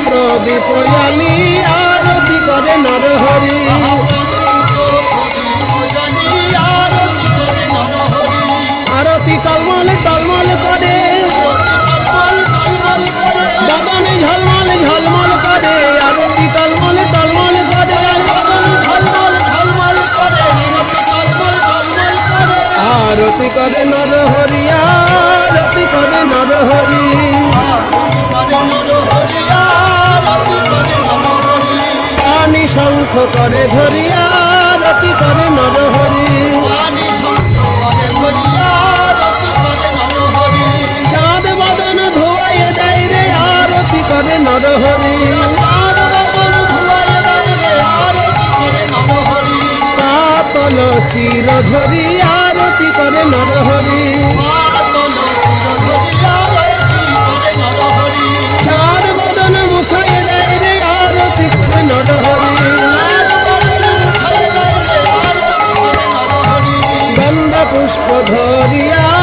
প্রদীপ জালি আরতি করে নরহরি আরতি টলমল টলমল করে বদনে ঝলমল ঝলমল করে আরতি টলমল টলমল করে আরতি করে নরহরি আরতি করে নরহরি পানি শঙ্খ করে ধরিয়া আরতি করে নরহরি চাঁদ বদন ধোয়াইয়ে দেয় রে আরতি করে নরহরি কাতল চির ধরি আরতি করে নরহরি চাঁদ বদন মুছাইয়ে দেয় রে আরতি করে নরহরি গন্ধ পুষ্প ধরিয়া